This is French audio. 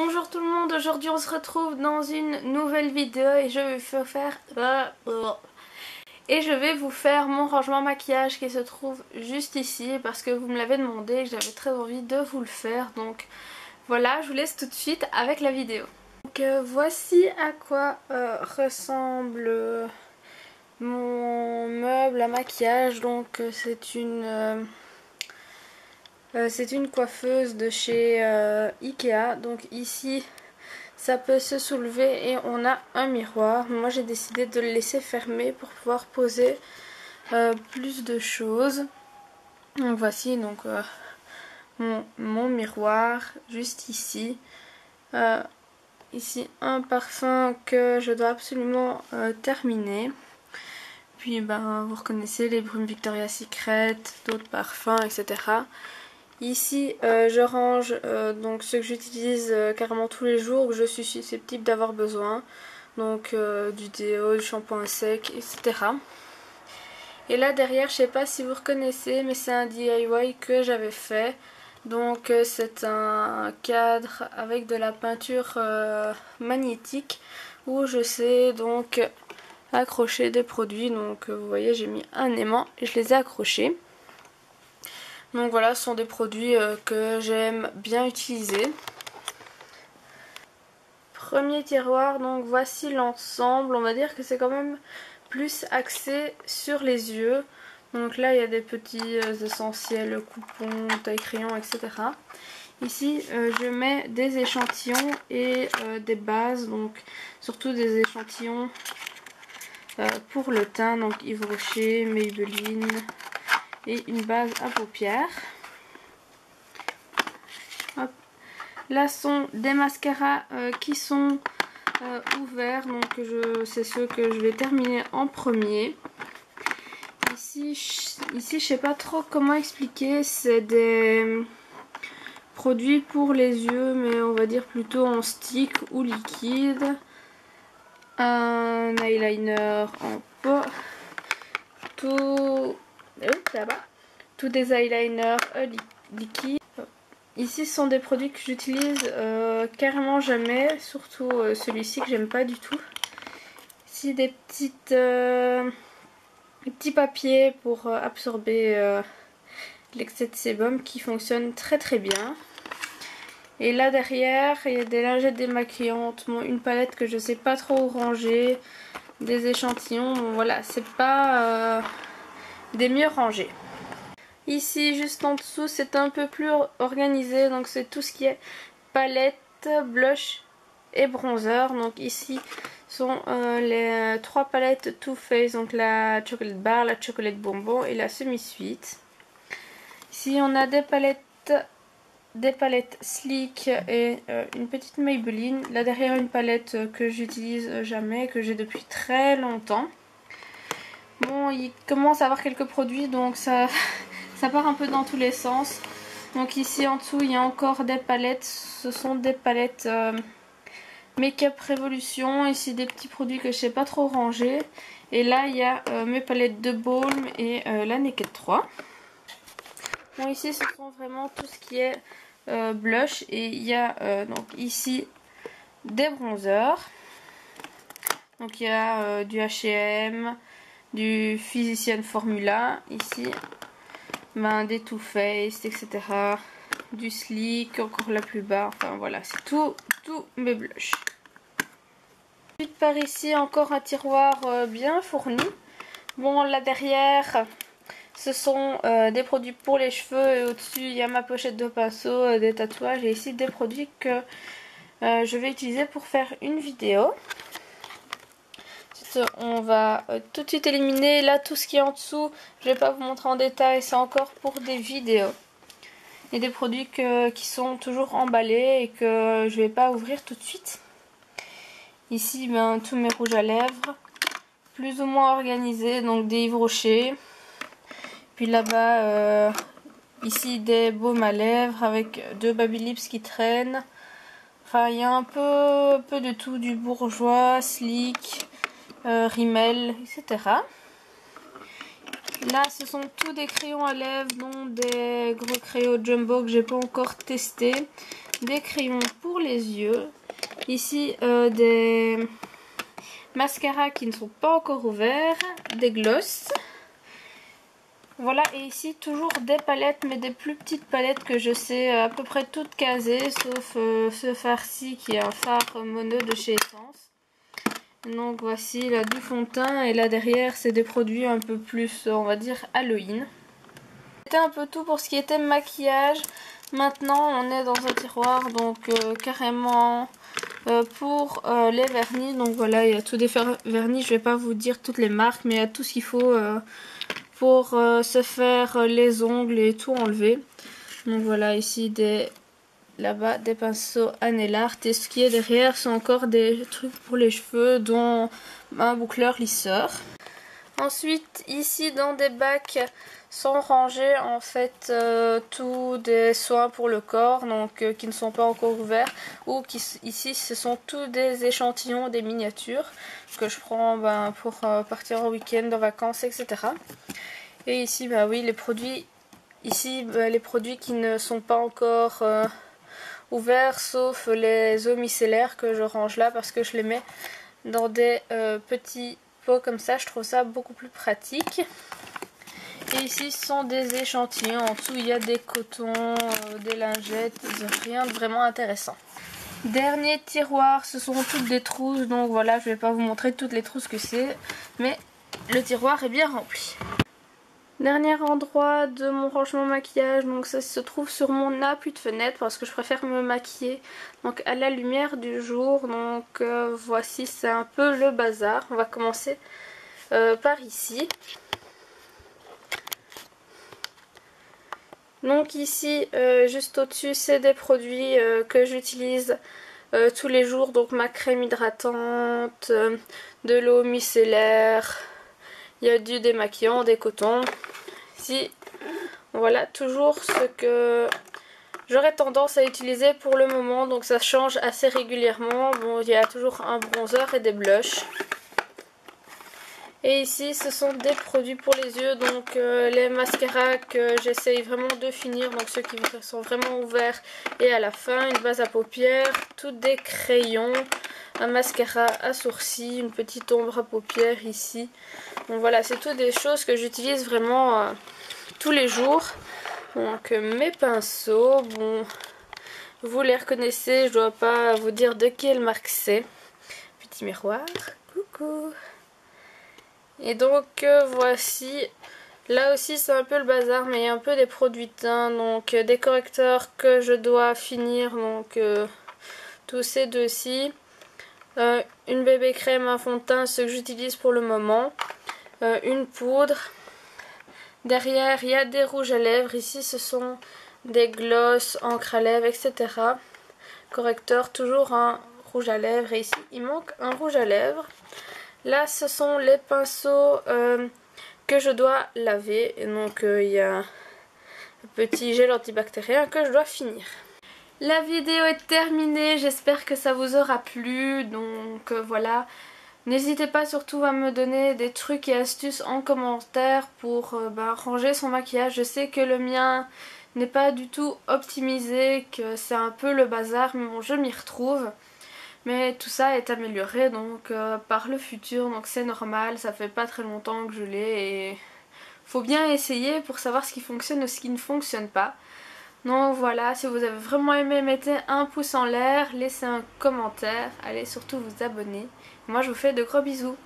Bonjour tout le monde, aujourd'hui on se retrouve dans une nouvelle vidéo et je vais vous faire mon rangement maquillage qui se trouve juste ici parce que vous me l'avez demandé et que j'avais très envie de vous le faire. Donc voilà, je vous laisse tout de suite avec la vidéo. Donc voici à quoi ressemble mon meuble à maquillage. Donc c'est une coiffeuse de chez Ikea. Donc ici ça peut se soulever et on a un miroir. Moi j'ai décidé de le laisser fermer pour pouvoir poser plus de choses. Donc voici donc mon miroir juste ici. Ici un parfum que je dois absolument terminer. Puis vous reconnaissez les brumes Victoria's Secret, d'autres parfums, etc. Ici je range donc ce que j'utilise carrément tous les jours, que je suis susceptible d'avoir besoin. Donc du déo, du shampoing sec, etc. Et là derrière, je sais pas si vous reconnaissez, mais c'est un DIY que j'avais fait. Donc c'est un cadre avec de la peinture magnétique où je sais donc accrocher des produits. Donc vous voyez, j'ai mis un aimant et je les ai accrochés. Donc voilà, ce sont des produits que j'aime bien utiliser. Premier tiroir, donc voici l'ensemble. On va dire que c'est quand même plus axé sur les yeux. Donc là il y a des petits essentiels, coupons, taille-crayon, etc. Ici je mets des échantillons et des bases, donc surtout des échantillons pour le teint, donc Yves Rocher, Maybelline et une base à paupières. Hop. Là sont des mascaras qui sont ouverts, donc c'est ceux que je vais terminer en premier. Ici je sais pas trop comment expliquer, c'est des produits pour les yeux, mais on va dire plutôt en stick ou liquide. Un eyeliner en pot, tout là-bas, tous des eyeliners liquides. Ici ce sont des produits que j'utilise carrément jamais, surtout celui-ci que j'aime pas du tout. Ici des petits papiers pour absorber l'excès de sébum qui fonctionnent très très bien. Et là derrière il y a des lingettes démaquillantes, une palette que je sais pas trop où ranger, des échantillons, bon, voilà, c'est pas des mieux rangés. Ici juste en dessous c'est un peu plus organisé, donc c'est tout ce qui est palette, blush et bronzer. Donc ici sont les trois palettes Too Faced, donc la chocolate bar, la chocolate bonbon et la semi-sweet. Ici on a des palettes sleek et une petite Maybelline. Là derrière une palette que j'utilise jamais, que j'ai depuis très longtemps. Bon, il commence à avoir quelques produits, donc ça part un peu dans tous les sens. Donc ici en dessous il y a encore des palettes, ce sont des palettes Make-up Révolution. Ici des petits produits que je sais pas trop ranger. Et là il y a mes palettes de Balm et la Naked 3. Bon, ici ce sont vraiment tout ce qui est blush, et il y a donc ici des bronzers. Donc il y a du H&M, du Physician Formula, ici des Too Faced, etc. Du Sleek, encore là plus bas, enfin voilà, c'est tout mes blushs. Ensuite par ici encore un tiroir bien fourni. Bon, là derrière ce sont des produits pour les cheveux, et au-dessus il y a ma pochette de pinceau, des tatouages, et ici des produits que je vais utiliser pour faire une vidéo. Ensuite, on va tout de suite éliminer là tout ce qui est en dessous. Je vais pas vous montrer en détail, c'est encore pour des vidéos. Et des produits qui sont toujours emballés et que je vais pas ouvrir tout de suite. Ici tous mes rouges à lèvres, plus ou moins organisés, donc des Yves Rocher. Puis là-bas, ici des baumes à lèvres avec deux Babylips qui traînent. Enfin, il y a un peu de tout, du Bourjois, Sleek, Rimmel, etc. Là, ce sont tous des crayons à lèvres, dont des gros crayons jumbo que j'ai pas encore testé. des crayons pour les yeux. Ici des mascaras qui ne sont pas encore ouverts, des glosses. Voilà, et ici toujours des palettes, mais des plus petites palettes que je sais à peu près toutes casées, sauf ce fard-ci qui est un fard mono de chez Essence. Donc voici là du fond de teint, et là derrière c'est des produits un peu plus, on va dire, Halloween. C'était un peu tout pour ce qui était maquillage. Maintenant on est dans un tiroir, donc carrément pour les vernis. Donc voilà, il y a tous des vernis, je vais pas vous dire toutes les marques, mais il y a tout ce qu'il faut pour se faire les ongles et tout enlever. Donc voilà, ici là-bas des pinceaux à nail art, et ce qui est derrière c'est encore des trucs pour les cheveux, dont un boucleur lisseur. Ensuite ici dans des bacs sont rangés en fait tous des soins pour le corps, donc qui ne sont pas encore ouverts, ou qui ici ce sont tous des échantillons, des miniatures que je prends pour partir en week-end, en vacances, etc. Et ici bah oui, les produits ici les produits qui ne sont pas encore ouverts, sauf les eaux micellaires que je range là parce que je les mets dans des petits pots comme ça, je trouve ça beaucoup plus pratique. Et ici ce sont des échantillons, en dessous il y a des cotons, des lingettes, rien de vraiment intéressant. Dernier tiroir, ce sont toutes des trousses, donc voilà, je vais pas vous montrer toutes les trousses que c'est, mais le tiroir est bien rempli. Dernier endroit de mon rangement maquillage, donc ça se trouve sur mon appui de fenêtre parce que je préfère me maquiller donc à la lumière du jour. Donc voici, c'est un peu le bazar. On va commencer par ici. Donc ici, juste au-dessus, c'est des produits que j'utilise tous les jours. Donc ma crème hydratante, de l'eau micellaire, il y a du démaquillant, des cotons. Ici, voilà toujours ce que j'aurais tendance à utiliser pour le moment, donc ça change assez régulièrement. Bon, il y a toujours un bronzer et des blushs. Et ici ce sont des produits pour les yeux, donc les mascaras que j'essaye vraiment de finir, donc ceux qui sont vraiment ouverts, et à la fin une base à paupières, tous des crayons, un mascara à sourcils, une petite ombre à paupières ici. Donc voilà, c'est toutes des choses que j'utilise vraiment tous les jours. Donc mes pinceaux, bon, vous les reconnaissez, je dois pas vous dire de quelle marque c'est. Petit miroir, coucou. Et donc voici, là aussi c'est un peu le bazar, mais il y a un peu des produits de teint, donc des correcteurs que je dois finir, donc tous ces deux-ci. Une bébé crème, un fond de teint, ce que j'utilise pour le moment, une poudre. Derrière il y a des rouges à lèvres, ici ce sont des glosses, encre à lèvres, etc. Correcteur, toujours un rouge à lèvres, et ici il manque un rouge à lèvres. Là ce sont les pinceaux que je dois laver, et donc il y a un petit gel antibactérien que je dois finir. La vidéo est terminée, j'espère que ça vous aura plu, donc voilà. N'hésitez pas surtout à me donner des trucs et astuces en commentaire pour ranger son maquillage. Je sais que le mien n'est pas du tout optimisé, que c'est un peu le bazar, mais bon, je m'y retrouve. Mais tout ça est amélioré donc par le futur, donc c'est normal, ça fait pas très longtemps que je l'ai et faut bien essayer pour savoir ce qui fonctionne ou ce qui ne fonctionne pas. Donc voilà, si vous avez vraiment aimé, mettez un pouce en l'air, laissez un commentaire, allez surtout vous abonner. Moi je vous fais de gros bisous.